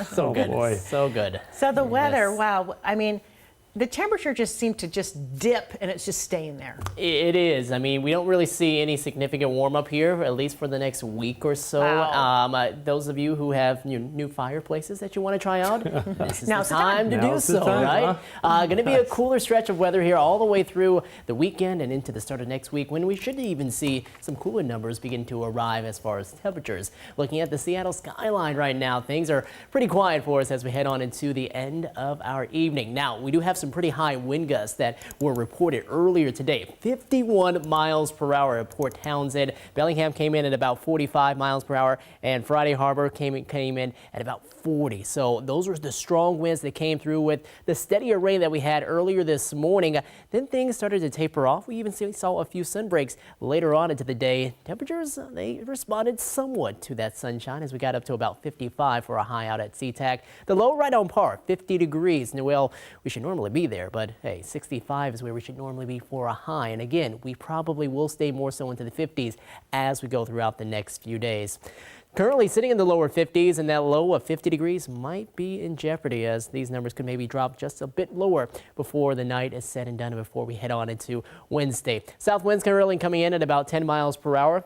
So good. boy. So good. So the weather, Yes. wow. I mean, the temperature just seemed to just dip and it's just staying there. It is. I mean, we don't really see any significant warm up here, at least for the next week or so. Wow. Those of you who have new fireplaces that you want to try out, this is Now's the the time. time to do Now's the so, time, right? Going to be a cooler stretch of weather here all the way through the weekend and into the start of next week, when we should even see some cooler numbers begin to arrive as far as temperatures. Looking at the Seattle skyline right now, things are pretty quiet for us as we head on into the end of our evening. Now, we do have some pretty high wind gusts that were reported earlier today. 51 miles per hour at Port Townsend. Bellingham came in at about 45 miles per hour, and Friday Harbor came in at about 40. So those are the strong winds that came through with the steadier rain that we had earlier this morning. Then things started to taper off. We even saw a few sun breaks later on into the day. Temperatures, they responded somewhat to that sunshine as we got up to about 55 for a high out at SeaTac. The low right on par, 50 degrees. Well, we should normally be there, but hey, 65 is where we should normally be for a high. And again, we probably will stay more so into the 50s as we go throughout the next few days. Currently sitting in the lower 50s, and that low of 50 degrees might be in jeopardy as these numbers could maybe drop just a bit lower before the night is said and done and before we head on into Wednesday. South winds currently coming in at about 10 miles per hour.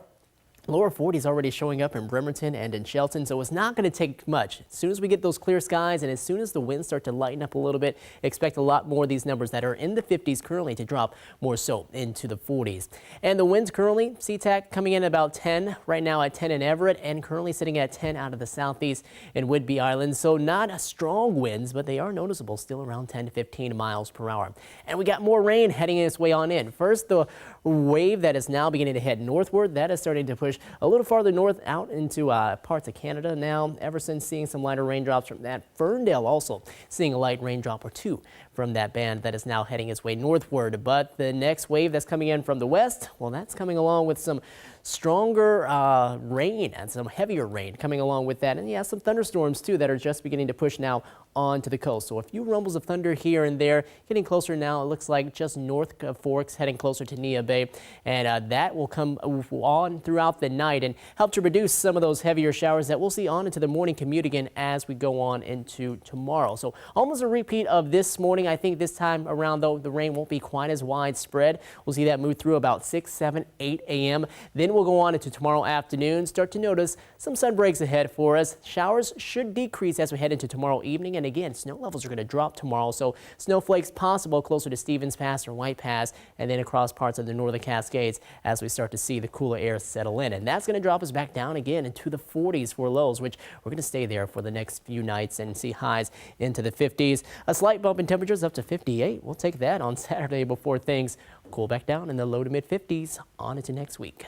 Lower 40s already showing up in Bremerton and in Shelton, so it's not going to take much. As soon as we get those clear skies and as soon as the winds start to lighten up a little bit, expect a lot more of these numbers that are in the 50s currently to drop more so into the 40s. And the winds currently, SeaTac coming in about 10, right now at 10 in Everett, and currently sitting at 10 out of the southeast in Whidbey Island. So not strong winds, but they are noticeable, still around 10 to 15 miles per hour. And we got more rain heading its way on in. First, the wave that is now beginning to head northward, that is starting to push a little farther north out into parts of Canada now. Everson seeing some lighter raindrops from that. Ferndale also seeing a light raindrop or two from that band that is now heading its way northward. But the next wave that's coming in from the west, well, that's coming along with some stronger rain and some heavier rain coming along with that. And yeah, some thunderstorms too that are just beginning to push now onto the coast. So a few rumbles of thunder here and there, getting closer now. It looks like just north of Forks, heading closer to Neah Bay. And that will come on throughout the night and help to reduce some of those heavier showers that we'll see on into the morning commute again as we go on into tomorrow. So almost a repeat of this morning. I think this time around, though, the rain won't be quite as widespread. We'll see that move through about 6, 7, 8 a.m. Then we'll go on into tomorrow afternoon. Start to notice some sun breaks ahead for us. Showers should decrease as we head into tomorrow evening. And again, snow levels are going to drop tomorrow. So snowflakes possible closer to Stevens Pass or White Pass, and then across parts of the northern Cascades as we start to see the cooler air settle in. And that's going to drop us back down again into the 40s for lows, which we're going to stay there for the next few nights and see highs into the 50s. A slight bump in temperatures up to 58. We'll take that on Saturday before things cool back down in the low to mid 50s on into next week.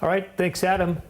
All right, thanks, Adam.